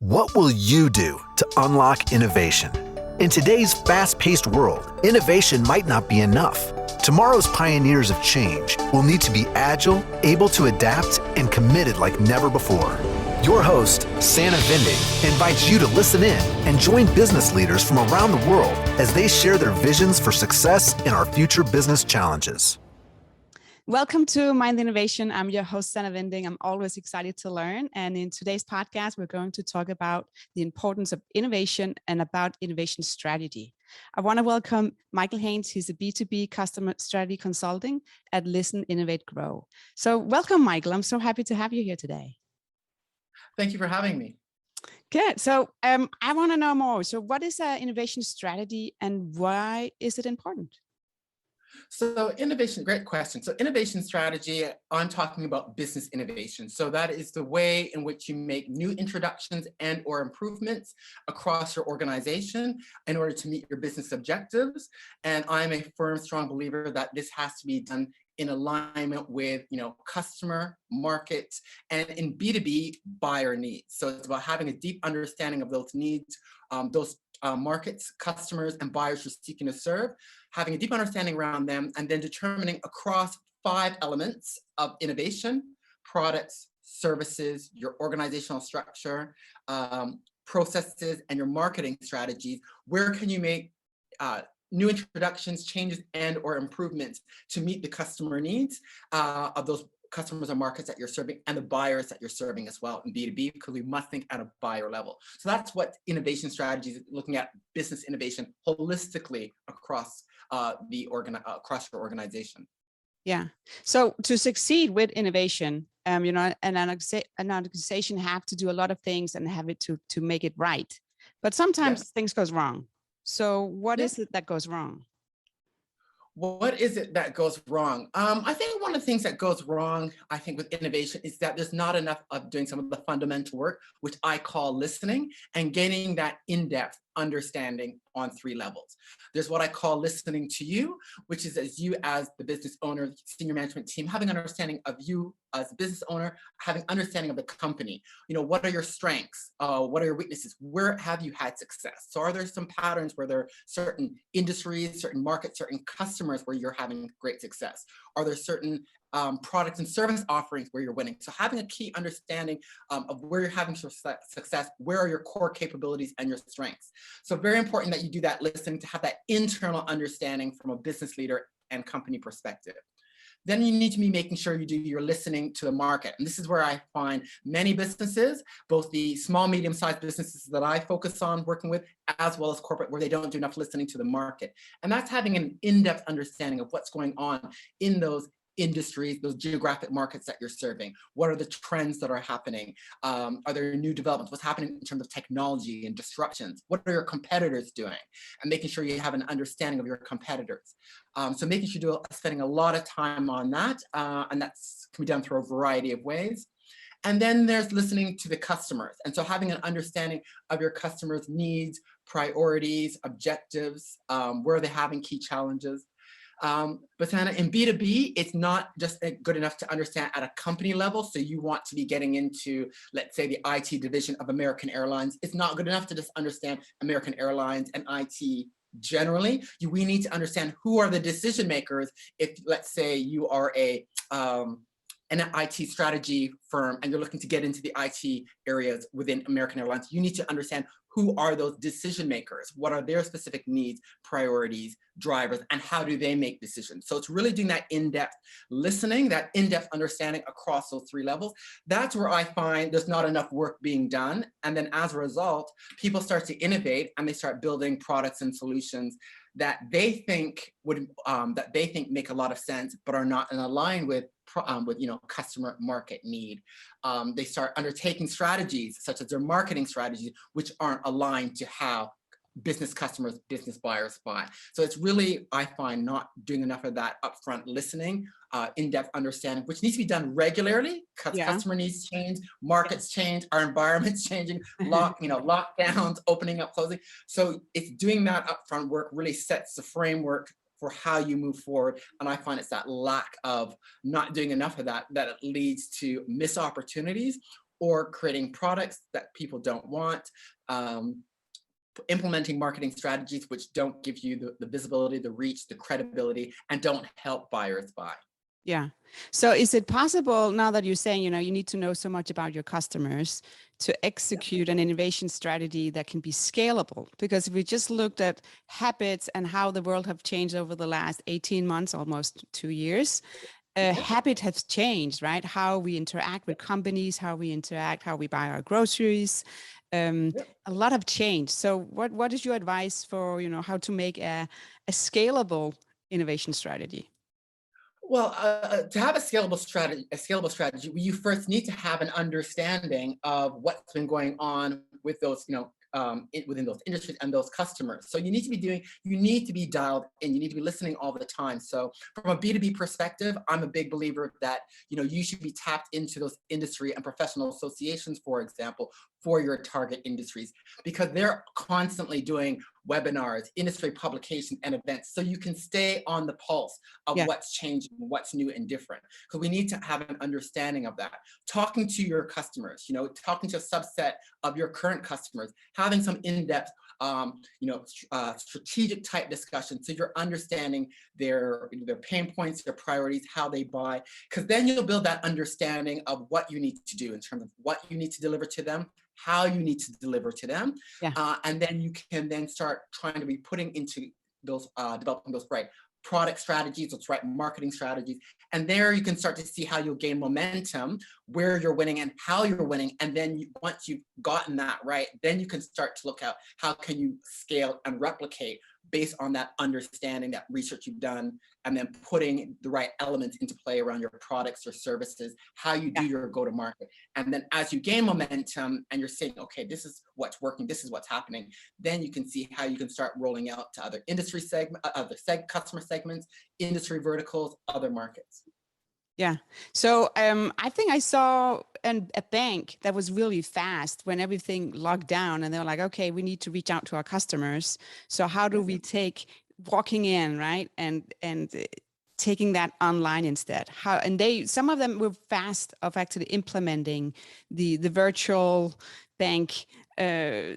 What will you do to unlock innovation? In today's fast-paced world, innovation might not be enough. Tomorrow's pioneers of change will need to be agile, able to adapt, and committed like never before. Your host, Sana Vinding, invites you to listen in and join business leaders from around the world as they share their visions for success in our future business challenges. Welcome to Mind Innovation. I'm your host, Sana Vinding. I'm always excited to learn. And in today's podcast, we're going to talk about the importance of innovation and about innovation strategy. I want to welcome Michael Haynes. He's a B2B customer strategy consulting at Listen, Innovate, Grow. So welcome, Michael. I'm so happy to have you here today. Thank you for having me. Good. So I want to know more. So what is an innovation strategy and why is it important? So innovation, great question. So innovation strategy, I'm talking about business innovation. So that is the way in which you make new introductions and or improvements across your organization in order to meet your business objectives. And I'm a firm, strong believer that this has to be done in alignment with, customer, market, and in B2B buyer needs. So it's about having a deep understanding of those needs, those markets, customers, and buyers you're seeking to serve, having a deep understanding around them, and then determining across 5 elements of innovation: products, services, your organizational structure, processes, and your marketing strategies. Where can you make new introductions, changes, and or improvements to meet the customer needs of those customers and markets that you're serving and the buyers that you're serving as well in B2B, because we must think at a buyer level. So that's what innovation strategies is, looking at business innovation holistically across across your organization. Yeah. So to succeed with innovation, an organization have to do a lot of things and have it to make it right. But sometimes things goes wrong. So what is it that goes wrong? What is it that goes wrong? I think one of the things that goes wrong, with innovation is that there's not enough of doing some of the fundamental work, which I call listening, and gaining that in-depth understanding on 3 levels. There's what I call listening to you, which is as you as the business owner, senior management team, having understanding of you as a business owner, having understanding of the company. What are your strengths? What are your weaknesses? Where have you had success? So are there some patterns where there are certain industries, certain markets, certain customers where you're having great success? Are there certain products and service offerings where you're winning? So having a key understanding of where you're having success, where are your core capabilities and your strengths? So very important that you do that listening to have that internal understanding from a business leader and company perspective. Then you need to be making sure you do your listening to the market. And this is where I find many businesses, both the small, medium-sized businesses that I focus on working with, as well as corporate, where they don't do enough listening to the market. And that's having an in-depth understanding of what's going on in those industries, those geographic markets that you're serving. What are the trends that are happening? Are there new developments? What's happening in terms of technology and disruptions? What are your competitors doing? And making sure you have an understanding of your competitors. So making sure you're spending a lot of time on that, and that can be done through a variety of ways. And then there's listening to the customers. And so having an understanding of your customers' needs, priorities, objectives, where are they having key challenges. But Sana, in B2B, it's not just good enough to understand at a company level. So you want to be getting into, let's say, the IT division of American Airlines. It's not good enough to just understand American Airlines and IT generally. We need to understand who are the decision makers. If, let's say, you are an IT strategy firm and you're looking to get into the IT areas within American Airlines, you need to understand who are those decision makers, what are their specific needs, priorities, drivers, and how do they make decisions. So it's really doing that in-depth listening, that in-depth understanding across those 3 levels. That's where I find there's not enough work being done. And then as a result, people start to innovate and they start building products and solutions that they think make a lot of sense, but are not in line with customer market need. They start undertaking strategies such as their marketing strategies, which aren't aligned to how business customers, business buyers buy. So it's really, I find, not doing enough of that upfront listening, in-depth understanding, which needs to be done regularly because customer needs change, markets change, our environment's changing, lockdowns, opening up, closing. So it's doing that upfront work really sets the framework for how you move forward. And I find it's that lack of not doing enough of that it leads to missed opportunities or creating products that people don't want, implementing marketing strategies which don't give you the visibility, the reach, the credibility, and don't help buyers buy. Yeah. So is it possible now that you're saying, you need to know so much about your customers to execute an innovation strategy that can be scalable? Because if we just looked at habits and how the world have changed over the last 18 months, almost 2 years, habit has changed, right? How we interact with companies, how we interact, how we buy our groceries. A lot have changed. So what is your advice for, how to make a scalable innovation strategy? Well, to have a scalable strategy, you first need to have an understanding of what's been going on with those, within those industries and those customers. So you need to be dialed in. You need to be listening all the time. So from a B2B perspective, I'm a big believer that, you should be tapped into those industry and professional associations, for example, for your target industries, because they're constantly doing webinars, industry publications, and events. So you can stay on the pulse of what's changing, what's new and different, because we need to have an understanding of that. Talking to your customers, talking to a subset of your current customers, having some in-depth, strategic type discussions, so you're understanding their pain points, their priorities, how they buy, because then you'll build that understanding of what you need to do in terms of what you need to deliver to them, how you need to deliver to them, and then you can then start trying to be putting into those, developing those right product strategies, those right marketing strategies, and there you can start to see how you'll gain momentum, where you're winning and how you're winning, and then once you've gotten that right, then you can start to look at how can you scale and replicate based on that understanding, that research you've done, and then putting the right elements into play around your products or services, how you do your go-to-market. And then as you gain momentum and you're saying, okay, this is what's working, this is what's happening, then you can see how you can start rolling out to other industry segments, customer segments, industry verticals, other markets. Yeah. So I think I saw a bank that was really fast when everything locked down, and they were like, okay, we need to reach out to our customers. So how do we take walking in, right? And taking that online instead. Some of them were fast of actually implementing the virtual bank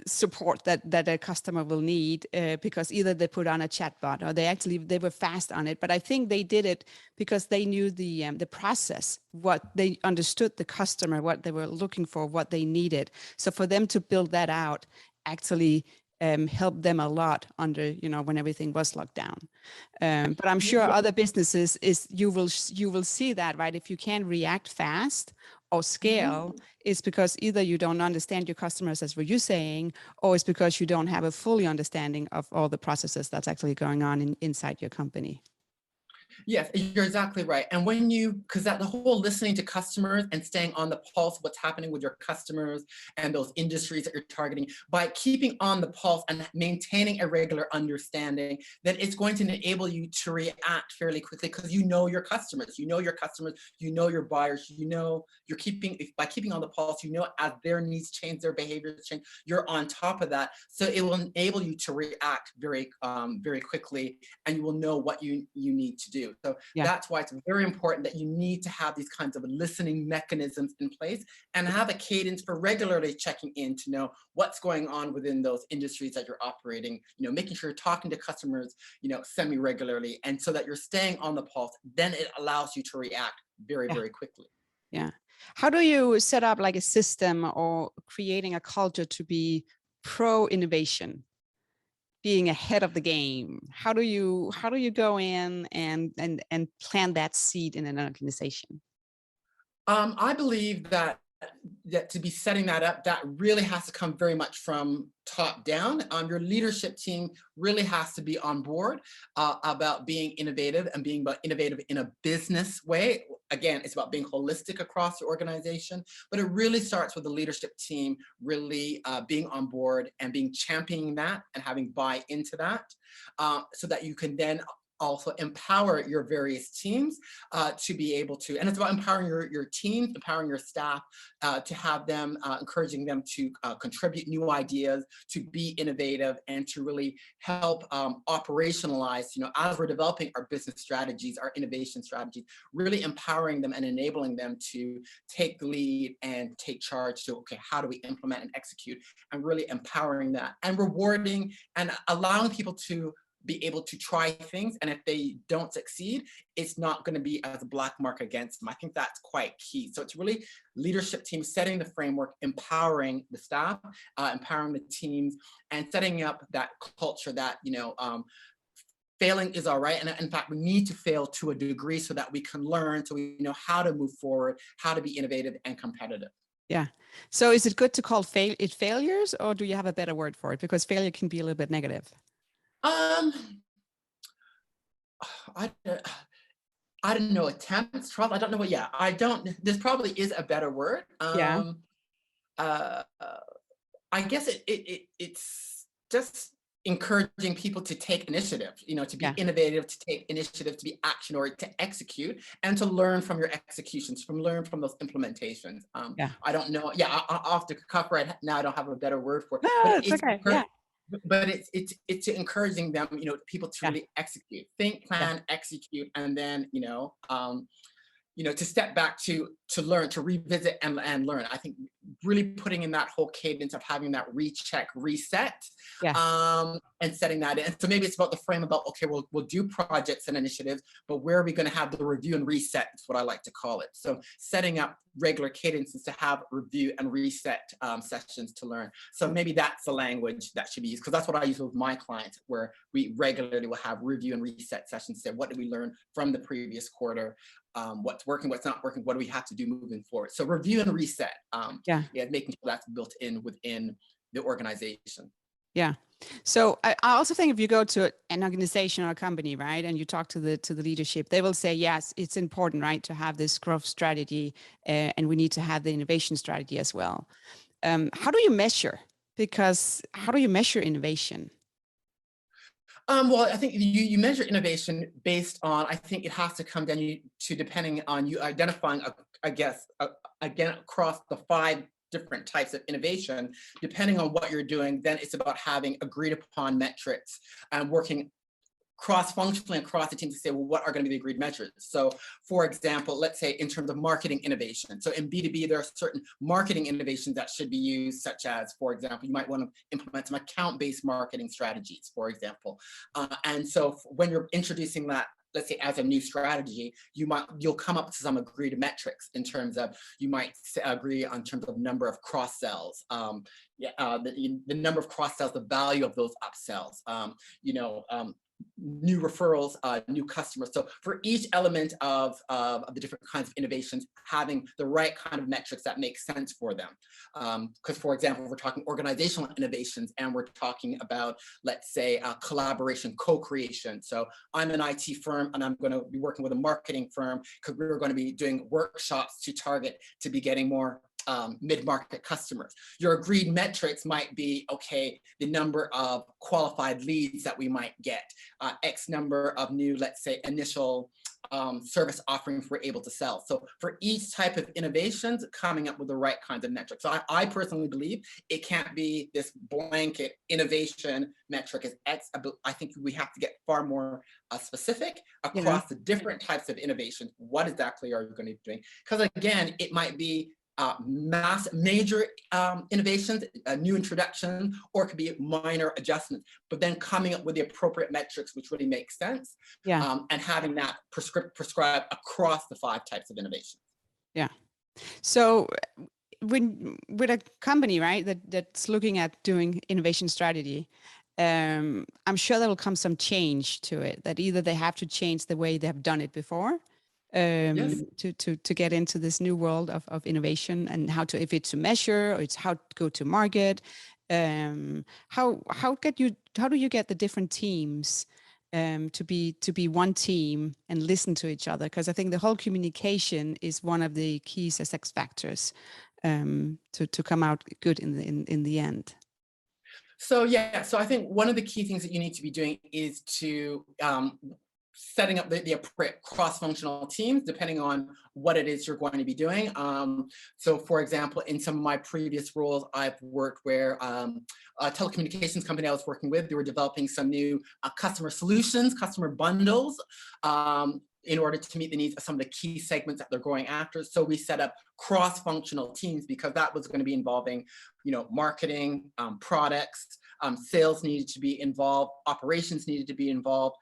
support that a customer will need, because either they put on a chatbot or they were fast on it. But I think they did it because they knew the process, what they understood the customer, what they were looking for, what they needed. So for them to build that out actually helped them a lot under, when everything was locked down. But I'm sure other businesses you will see that, right? If you can't react fast or scale, it's because either you don't understand your customers, as what you're saying, or it's because you don't have a fully understanding of all the processes that's actually going on inside your company. Yes, you're exactly right. And because the whole listening to customers and staying on the pulse of what's happening with your customers and those industries that you're targeting, by keeping on the pulse and maintaining a regular understanding, then it's going to enable you to react fairly quickly, because you know your customers, you know your buyers, by keeping on the pulse, as their needs change, their behaviors change, you're on top of that. So it will enable you to react very, very quickly, and you will know what you need to do. So that's why it's very important that you need to have these kinds of listening mechanisms in place and have a cadence for regularly checking in to know what's going on within those industries that you're operating, making sure you're talking to customers, semi-regularly, and so that you're staying on the pulse. Then it allows you to react very, very quickly. Yeah. How do you set up like a system or creating a culture to be pro-innovation, being ahead of the game? How do you go in and plant that seed in an organization? I believe that to be setting that up, that really has to come very much from top down. Your leadership team really has to be on board about being innovative and being innovative in a business way. Again, it's about being holistic across the organization, but it really starts with the leadership team really being on board and championing that and having buy into that, so that you can then also empower your various teams to be able to, and it's about empowering your teams, empowering your staff, to have them, encouraging them to contribute new ideas, to be innovative, and to really help operationalize, as we're developing our business strategies, our innovation strategies, really empowering them and enabling them to take the lead and take charge to, okay, how do we implement and execute, and really empowering that and rewarding and allowing people to be able to try things. And if they don't succeed, it's not going to be as a black mark against them. I think that's quite key. So it's really leadership team setting the framework, empowering the staff, empowering the teams, and setting up that culture that, failing is all right. And in fact, we need to fail to a degree so that we can learn, so we know how to move forward, how to be innovative and competitive. Yeah. So is it good to call it failures, or do you have a better word for it? Because failure can be a little bit negative. I don't know, attempts, trouble. I don't know what, yeah, I don't, this probably is a better word. Yeah. I guess it's just encouraging people to take initiative, to be innovative, to take initiative, to be action or to execute, and to learn from your executions, learn from those implementations. I don't know. Yeah, off the cuff right now, I don't have a better word for it. No, but it's okay. Yeah. But it's encouraging them, people to really execute, think, plan, execute, and then, to step back to learn, to revisit and learn. I think really putting in that whole cadence of having that recheck, reset, and setting that in. So maybe it's about the frame about, okay, we'll do projects and initiatives, but where are we going to have the review and reset? Is what I like to call it. So setting up regular cadences to have review and reset sessions to learn. So maybe that's the language that should be used, because that's what I use with my clients, where we regularly will have review and reset sessions. Say, what did we learn from the previous quarter? What's working, what's not working, what do we have to do moving forward? So review and reset, making sure that's built in within the organization. Yeah. So I also think if you go to an organization or a company, right, and you talk to the leadership, they will say, yes, it's important, right, to have this growth strategy, and we need to have the innovation strategy as well. How do you measure? Because how do you measure innovation? Well, I think you measure innovation based on, I think it has to come down to depending on you identifying, again, across the 5 different types of innovation, depending on what you're doing, then it's about having agreed upon metrics and working cross-functionally across the team to say, well, what are going to be the agreed measures? So for example, let's say in terms of marketing innovation. So in B2B, there are certain marketing innovations that should be used, such as, for example, you might want to implement some account-based marketing strategies, for example. And so when you're introducing that, let's say as a new strategy, you'll come up with some agreed metrics in terms of, you might agree on terms of number of cross sells, the number of cross sells, the value of those upsells, new referrals, new customers. So for each element of the different kinds of innovations, having the right kind of metrics that make sense for them. Because for example, we're talking organizational innovations and we're talking about, let's say, collaboration, co-creation. So I'm an IT firm and I'm going to be working with a marketing firm because we're going to be doing workshops to target to be getting more mid-market customers. Your agreed metrics might be, okay, the number of qualified leads that we might get, X number of new, let's say, initial service offerings we're able to sell. So for each type of innovations, coming up with the right kinds of metrics. So I personally believe it can't be this blanket innovation metric is X. I think we have to get far more specific across the different types of innovations. What exactly are you going to be doing? Because again, it might be major innovations, a new introduction, or it could be minor adjustments, but then coming up with the appropriate metrics which really make sense, and having that prescribed across the 5 types of innovation. Yeah. So with a company, right, that's looking at doing innovation strategy, I'm sure there will come some change to it, that either they have to change the way they have done it before, to get into this new world of innovation, and how to, if it's to measure or it's how to go to market. How do you get the different teams to be one team and listen to each other? Because I think the whole communication is one of the key success factors to come out good in the end. So I think one of the key things that you need to be doing is to setting up the appropriate cross-functional teams depending on what it is you're going to be doing. So for example, in some of my previous roles, I've worked where a telecommunications company I was working with, they were developing some new customer solutions, customer bundles, in order to meet the needs of some of the key segments that they're going after. So we set up cross-functional teams because that was going to be involving, marketing, products, sales needed to be involved, operations needed to be involved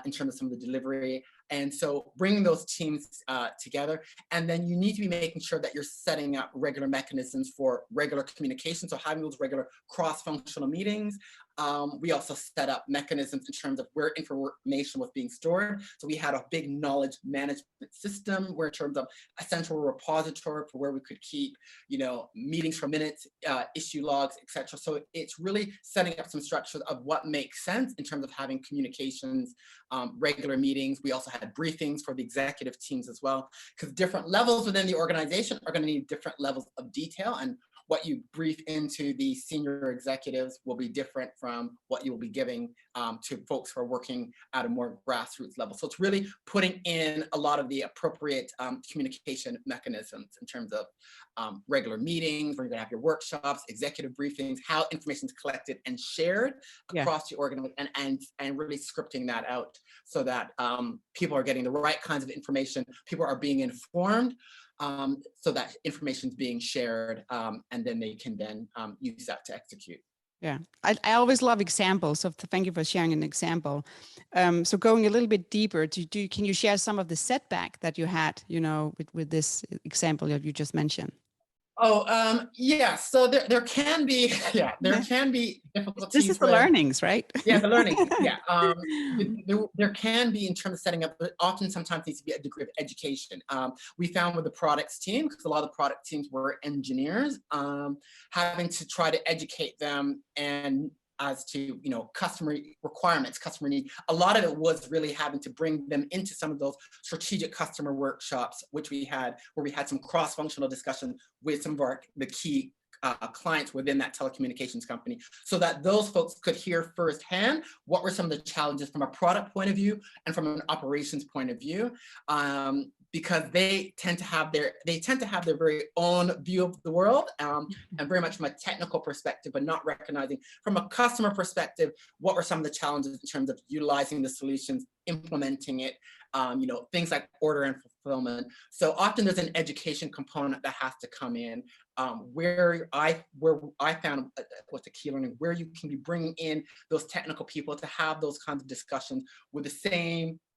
in terms of some of the delivery. And so bringing those teams together, and then you need to be making sure that you're setting up regular mechanisms for regular communication. So having those regular cross-functional meetings. We also set up mechanisms in terms of where information was being stored. So we had a big knowledge management system where in terms of a central repository for where we could keep, meetings for minutes, issue logs, etc. So it's really setting up some structures of what makes sense in terms of having communications, regular meetings. We also had briefings for the executive teams as well, because different levels within the organization are going to need different levels of detail, and what you brief into the senior executives will be different from what you will be giving to folks who are working at a more grassroots level. So it's really putting in a lot of the appropriate communication mechanisms in terms of regular meetings, where you're gonna have your workshops, executive briefings, how information is collected and shared across the organization, and really scripting that out so that people are getting the right kinds of information, people are being informed, so that information is being shared, and then they can then use that to execute. Yeah, I always love examples. So thank you for sharing an example. So going a little bit deeper, can you share some of the setback that you had, with this example that you just mentioned? Oh, yeah. So there can be, there can be difficulties. This is the learnings, right? Yeah, the learning. Yeah. There can be in terms of setting up, but often sometimes needs to be a degree of education. We found with the products team, because a lot of the product teams were engineers, having to try to educate them and as to customer requirements, customer need. A lot of it was really having to bring them into some of those strategic customer workshops, which we had, where we had some cross-functional discussion with some of the key clients within that telecommunications company, so that those folks could hear firsthand what were some of the challenges from a product point of view and from an operations point of view, because they tend to have their very own view of the world, and very much from a technical perspective, but not recognizing from a customer perspective what were some of the challenges in terms of utilizing the solutions, implementing it, things like order and fulfillment. So often there's an education component that has to come in, where I found what's a key learning, where you can be bringing in those technical people to have those kinds of discussions with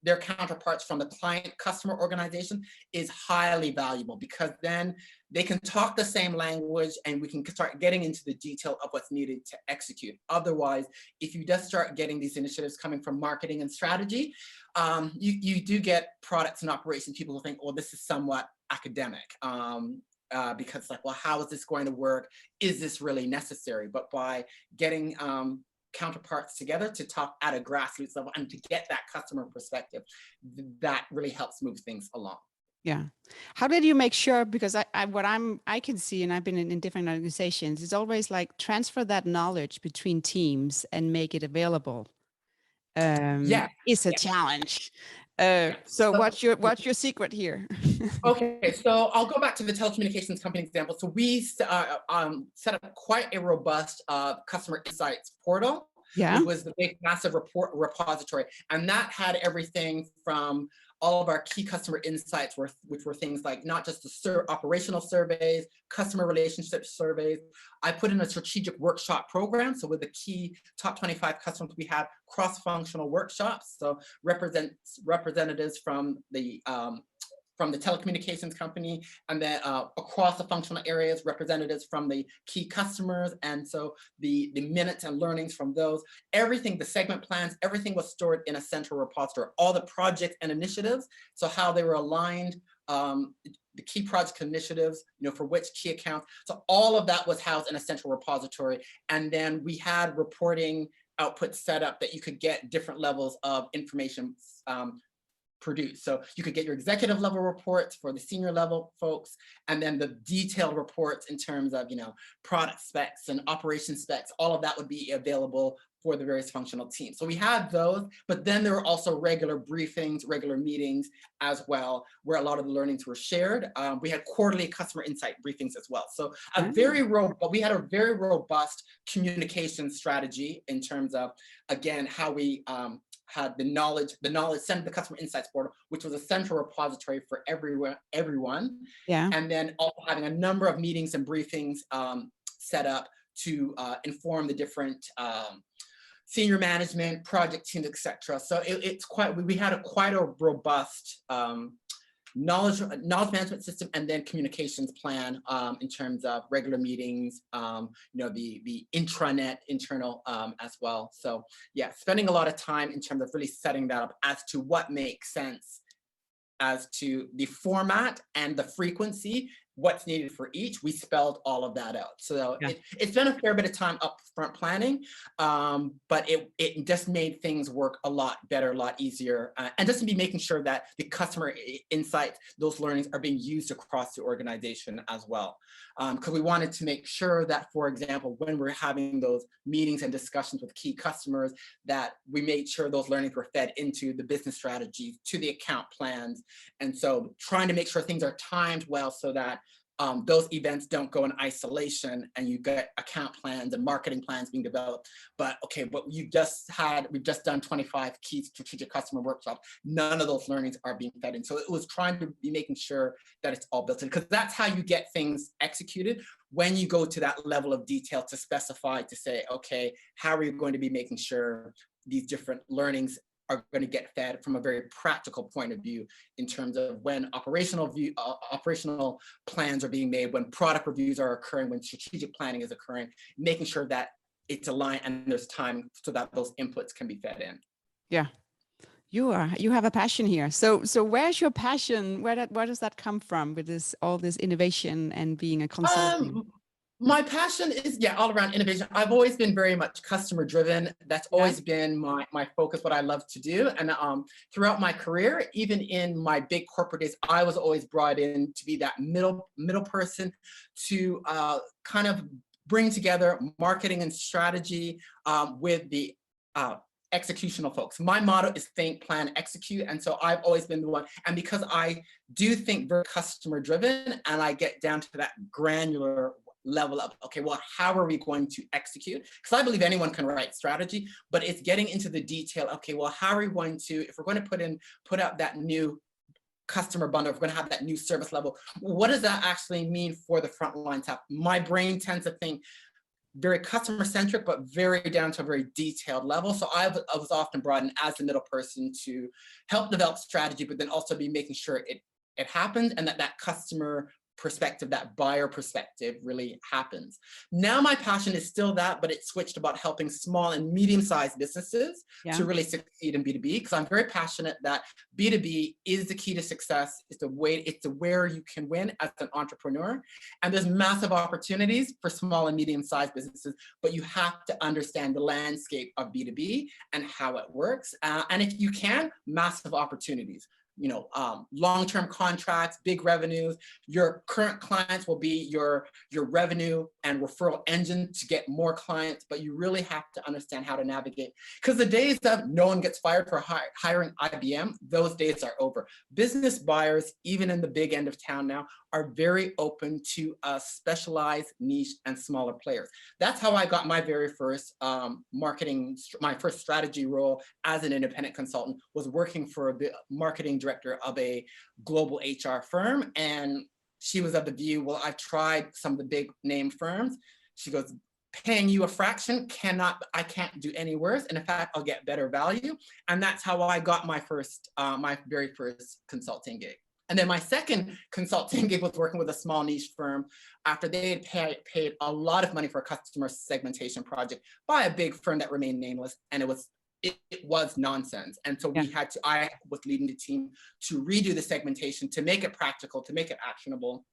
their counterparts from the client customer organization is highly valuable, because then they can talk the same language and we can start getting into the detail of what's needed to execute. Otherwise, if you just start getting these initiatives coming from marketing and strategy, you do get products and operations people who think, well, this is somewhat academic. Because like, well, how is this going to work? Is this really necessary? But by getting counterparts together to talk at a grassroots level and to get that customer perspective, that really helps move things along. Yeah. How did you make sure? Because I can see, and I've been in different organizations, it's always like transfer that knowledge between teams and make it available. It's a challenge. So what's your secret here? Okay, so I'll go back to the telecommunications company example. So we set up quite a robust customer insights portal, which was the big massive repository, and that had everything from all of our key customer insights, which were things like not just the operational surveys, customer relationship surveys. I put in a strategic workshop program. So with the key top 25 customers, we have cross-functional workshops. So representatives from the telecommunications company, and then across the functional areas, representatives from the key customers. And so the minutes and learnings from those, everything, the segment plans, everything was stored in a central repository, all the projects and initiatives, so how they were aligned, the key project initiatives, for which key accounts. So all of that was housed in a central repository. And then we had reporting output set up that you could get different levels of information produced. So you could get your executive level reports for the senior level folks, and then the detailed reports in terms of, product specs and operation specs, all of that would be available for the various functional teams. So we had those, but then there were also regular briefings, regular meetings as well, where a lot of the learnings were shared. We had quarterly customer insight briefings as well. So we had a very robust communication strategy in terms of, again, how we had the knowledge sent to the customer insights portal, which was a central repository for everyone. Yeah. And then also having a number of meetings and briefings set up to inform the different senior management, project teams, etc. So we had quite a robust knowledge management system, and then communications plan in terms of regular meetings, the intranet, internal as well. So yeah, spending a lot of time in terms of really setting that up as to what makes sense as to the format and the frequency, what's needed for each. We spelled all of that out. So it's been a fair bit of time upfront planning, but it just made things work a lot better, a lot easier, and just to be making sure that the customer insights, those learnings are being used across the organization as well. Because we wanted to make sure that, for example, when we're having those meetings and discussions with key customers, that we made sure those learnings were fed into the business strategies, to the account plans. And so trying to make sure things are timed well so that those events don't go in isolation and you get account plans and marketing plans being developed. But we've just done 25 key strategic customer workshops. None of those learnings are being fed in. So it was trying to be making sure that it's all built in, because that's how you get things executed. When you go to that level of detail to specify, to say, okay, how are you going to be making sure these different learnings are going to get fed from a very practical point of view, in terms of when operational plans are being made, when product reviews are occurring, when strategic planning is occurring, making sure that it's aligned and there's time so that those inputs can be fed in. Yeah, you have a passion here. So where's your passion? Where does that come from with all this innovation and being a consultant? My passion is, all around innovation. I've always been very much customer driven. That's always been my focus, what I love to do. And throughout my career, even in my big corporate days, I was always brought in to be that middle person to kind of bring together marketing and strategy with the executional folks. My motto is think, plan, execute. And so I've always been the one. And because I do think very customer driven, and I get down to that granular level of, okay, well, how are we going to execute? Because I believe anyone can write strategy, but it's getting into the detail. Okay, well, how are we going to, if we're going to put out that new customer bundle, if we're going to have that new service level, what does that actually mean for the frontline staff? My brain tends to think very customer centric, but very down to a very detailed level. So I was often brought in as the middle person to help develop strategy, but then also be making sure it happens, and that customer perspective, that buyer perspective really happens. Now my passion is still that, but it switched about helping small and medium-sized businesses to really succeed in B2B, because I'm very passionate that B2B is the key to success. It's where you can win as an entrepreneur. And there's massive opportunities for small and medium-sized businesses, but you have to understand the landscape of B2B and how it works. And if you can, massive opportunities. Long-term contracts, big revenues. Your current clients will be your revenue and referral engine to get more clients, but you really have to understand how to navigate. Because the days of no one gets fired for hiring IBM, those days are over. Business buyers, even in the big end of town now, are very open to specialized, niche, and smaller players. That's how I got my very first my first strategy role as an independent consultant, was working for a marketing director of a global HR firm. And she was of the view, well, I've tried some of the big name firms. She goes, paying you a fraction, I can't do any worse. And in fact, I'll get better value. And that's how I got my very first consulting gig. And then my second consulting gig was working with a small niche firm after they had paid a lot of money for a customer segmentation project by a big firm that remained nameless. And it was nonsense. And so I was leading the team to redo the segmentation, to make it practical, to make it actionable.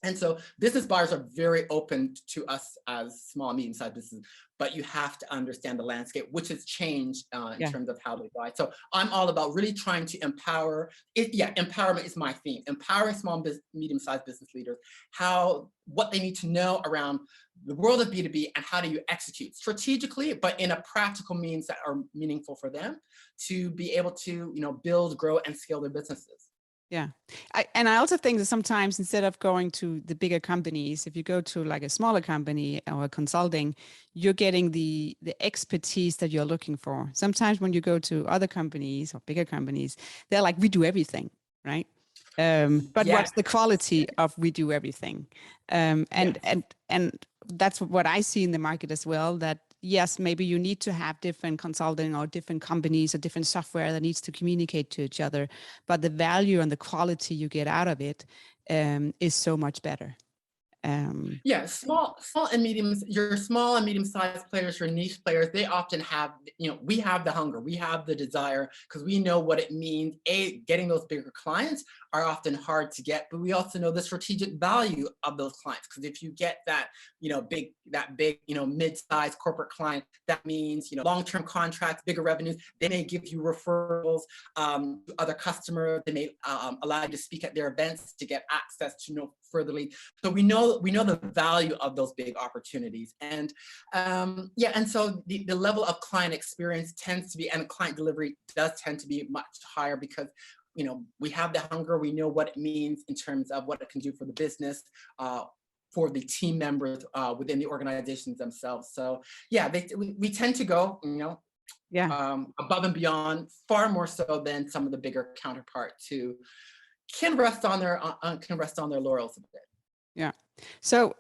And so business buyers are very open to us as small and medium-sized businesses, but you have to understand the landscape, which has changed in Yeah. terms of how they buy. So I'm all about really trying to empower. Empowerment is my theme. Empowering small and medium-sized business leaders, what they need to know around the world of B2B and how do you execute strategically, but in a practical means that are meaningful for them to be able to, build, grow, and scale their businesses. Yeah. And I also think that sometimes instead of going to the bigger companies, if you go to like a smaller company or a consulting, you're getting the expertise that you're looking for. Sometimes when you go to other companies or bigger companies, they're like, we do everything, right? But Yes. what's the quality of we do everything? And Yes. that's what I see in the market as well, that yes, maybe you need to have different consulting or different companies or different software that needs to communicate to each other, but the value and the quality you get out of it is so much better. Yeah, your small and medium-sized players, your niche players, they often have, we have the hunger, we have the desire, because we know what it means. Getting those bigger clients are often hard to get, but we also know the strategic value of those clients. Because if you get that, big, mid-sized corporate client, that means, long-term contracts, bigger revenues. They may give you referrals to other customers. They may allow you to speak at their events to get access to further leads. So we know the value of those big opportunities, and and so the level of client experience tends to be, and client delivery does tend to be much higher because we have the hunger, we know what it means in terms of what it can do for the business, for the team members within the organizations themselves. So yeah, we tend to go above and beyond, far more so than some of the bigger counterparts who can rest on their laurels a bit. Yeah. So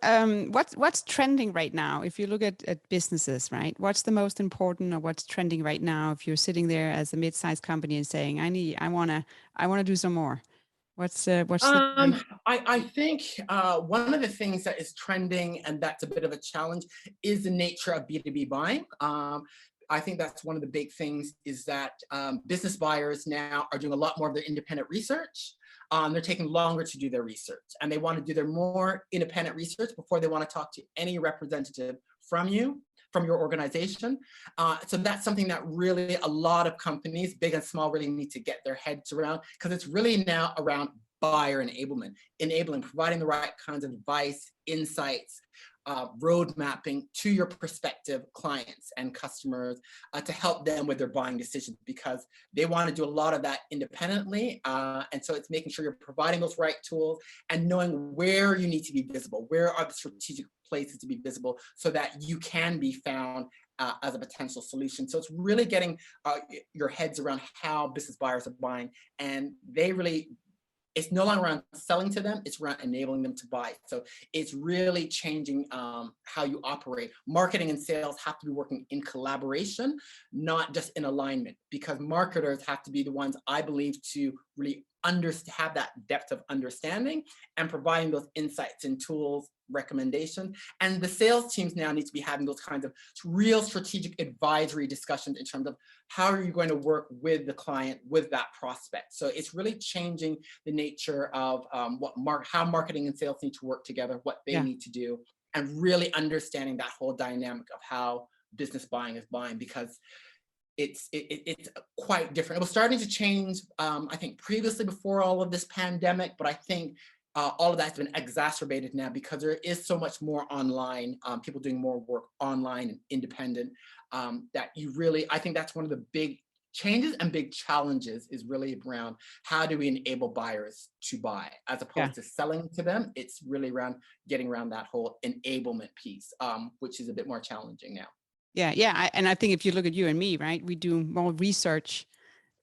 what's trending right now? If you look at businesses, right? What's the most important, or what's trending right now? If you're sitting there as a mid-sized company and saying, I wanna do some more. What's the I think one of the things that is trending, and that's a bit of a challenge, is the nature of B2B buying. I think that's one of the big things, is that business buyers now are doing a lot more of their independent research. They're taking longer to do their research, and they want to do their more independent research before they want to talk to any representative from your organization. So that's something that really a lot of companies, big and small, really need to get their heads around, because it's really now around buyer enabling, providing the right kinds of advice, insights, road mapping to your prospective clients and customers to help them with their buying decisions, because they want to do a lot of that independently. And so it's making sure you're providing those right tools and knowing where you need to be visible, where are the strategic places to be visible, so that you can be found as a potential solution. So it's really getting your heads around how business buyers are buying, and it's no longer around selling to them, it's around enabling them to buy. So it's really changing how you operate. Marketing and sales have to be working in collaboration, not just in alignment, because marketers have to be the ones, I believe, to really have that depth of understanding and providing those insights and tools, recommendations. And the sales teams now need to be having those kinds of real strategic advisory discussions in terms of how are you going to work with the client, with that prospect. So it's really changing the nature of how marketing and sales need to work together, what they need to do, and really understanding that whole dynamic of how business buying is buying, because it's quite different. It was starting to change, I think, previously before all of this pandemic, but I think all of that's been exacerbated now because there is so much more online, people doing more work online and independent, that I think that's one of the big changes and big challenges, is really around how do we enable buyers to buy as opposed to selling to them. It's really around getting around that whole enablement piece, which is a bit more challenging now. Yeah. And I think if you look at you and me, right, we do more research,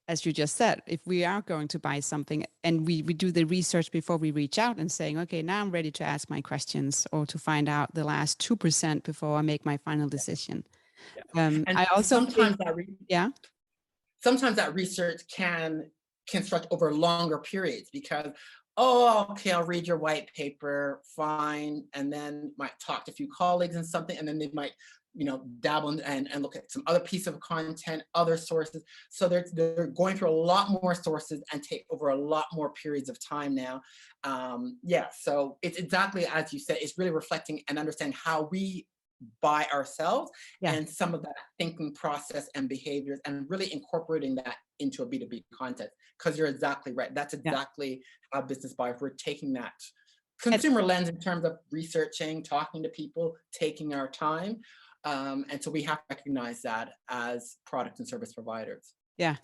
as you just said. If we are going to buy something, and we do the research before we reach out and saying, okay, now I'm ready to ask my questions or to find out the last 2% before I make my final decision. And I also sometimes sometimes that research can stretch over longer periods, because okay, I'll read your white paper, fine, and then might talk to a few colleagues and something, and then they might dabble and look at some other piece of content, other sources. So they're going through a lot more sources and take over a lot more periods of time now. So it's exactly as you said, it's really reflecting and understanding how we buy ourselves and some of that thinking process and behaviors, and really incorporating that into a B2B context. Because you're exactly right. That's exactly how business buyers, we're taking that consumer lens in terms of researching, talking to people, taking our time. And so we have to recognize that as product and service providers. Yeah.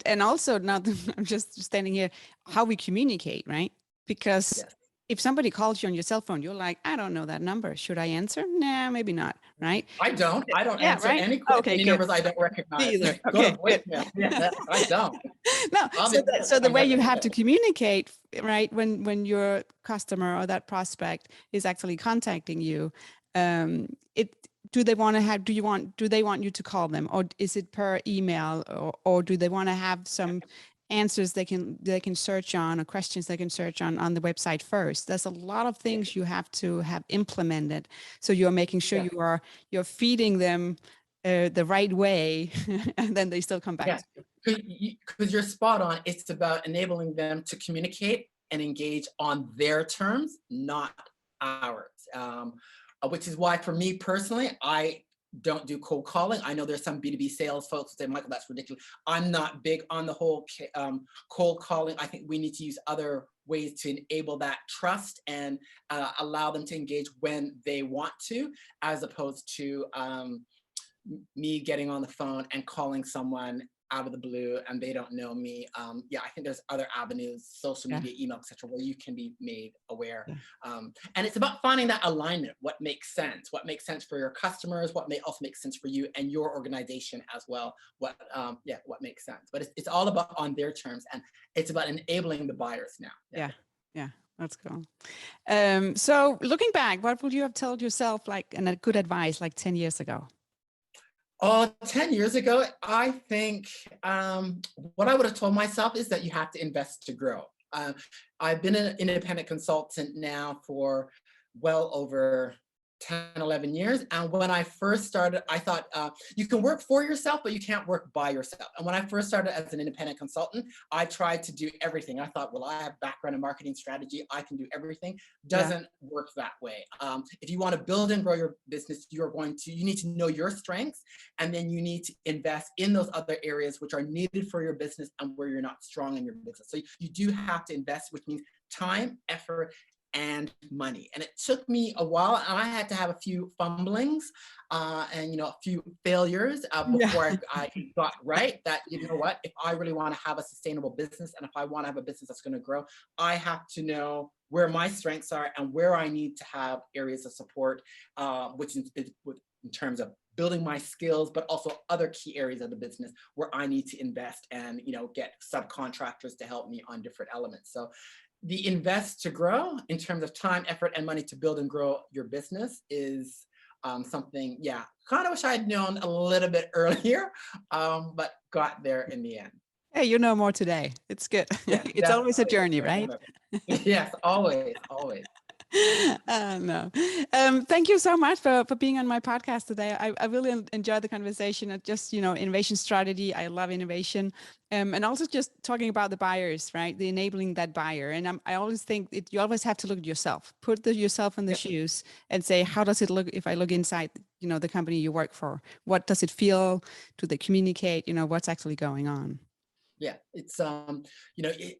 And also now I'm just standing here, how we communicate, right? Because if somebody calls you on your cell phone, you're like, I don't know that number. Should I answer? Nah, maybe not. Right. I don't answer any numbers I don't recognize. Go to voicemail. Yeah, I don't. No. So the way you have to communicate, right? When your customer or that prospect is actually contacting you, do they want you to call them, or is it per email, or do they want to have some answers they can search on, or questions they can search on the website first? There's a lot of things you have to have implemented, so you're making sure you're feeding them the right way, and then they still come back to you. Because you're spot on. It's about enabling them to communicate and engage on their terms, not ours. Which is why, for me personally, I don't do cold calling. I know there's some B2B sales folks who say, Michael, that's ridiculous. I'm not big on the whole cold calling. I think we need to use other ways to enable that trust and allow them to engage when they want to, as opposed to me getting on the phone and calling someone out of the blue and they don't know me. I think there's other avenues, social media, email, etc., where you can be made aware. And it's about finding that alignment, what makes sense for your customers, what may also make sense for you and your organization as well, what makes sense. But it's all about on their terms, and it's about enabling the buyers now. Yeah, that's cool. So looking back, what would you have told yourself, and a good advice, 10 years ago? 10 years ago, I think what I would have told myself is that you have to invest to grow. I've been an independent consultant now for well over 10, 11 years. And when I first started, I thought you can work for yourself, but you can't work by yourself. And when I first started as an independent consultant, I tried to do everything. I thought, well, I have background in marketing strategy. I can do everything. Doesn't work that way. If you want to build and grow your business, you need to know your strengths, and then you need to invest in those other areas which are needed for your business and where you're not strong in your business. So you do have to invest, which means time, effort, and money. And it took me a while, and I had to have a few fumblings and a few failures before I got right that, what, if I really want to have a sustainable business, and if I want to have a business that's going to grow, I have to know where my strengths are and where I need to have areas of support, which is in terms of building my skills, but also other key areas of the business where I need to invest and get subcontractors to help me on different elements. So the invest to grow in terms of time, effort, and money to build and grow your business is something, kind of wish I had known a little bit earlier, but got there in the end. Hey, you know more today. It's good. It's always a journey, right? Yes, always. No. Thank you so much for being on my podcast today. I really enjoyed the conversation. Just, innovation strategy. I love innovation. And also just talking about the buyers, right? The enabling that buyer. And I always think you always have to look at yourself, put yourself in the shoes and say, how does it look if I look inside, the company you work for? What does it feel? Do they communicate? What's actually going on? Yeah, it's,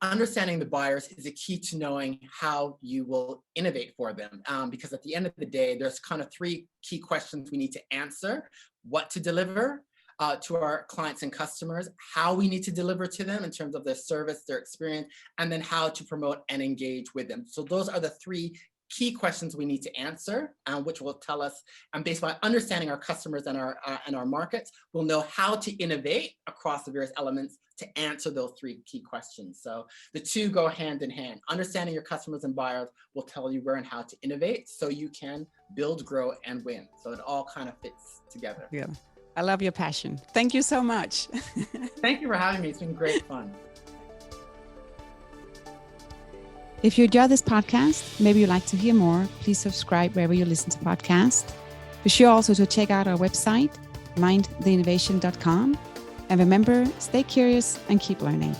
understanding the buyers is a key to knowing how you will innovate for them. Because at the end of the day, there's kind of three key questions we need to answer: what to deliver to our clients and customers, how we need to deliver to them in terms of their service, their experience, and then how to promote and engage with them. So those are the three key questions we need to answer, which will tell us, and based on understanding our customers and our markets, we'll know how to innovate across the various elements to answer those three key questions. So the two go hand in hand. Understanding your customers and buyers will tell you where and how to innovate so you can build, grow, and win. So it all kind of fits together. Yeah, I love your passion. Thank you so much. Thank you for having me. It's been great fun. If you enjoy this podcast, maybe you'd like to hear more, please subscribe wherever you listen to podcasts. Be sure also to check out our website, mindtheinnovation.com. And remember, stay curious and keep learning.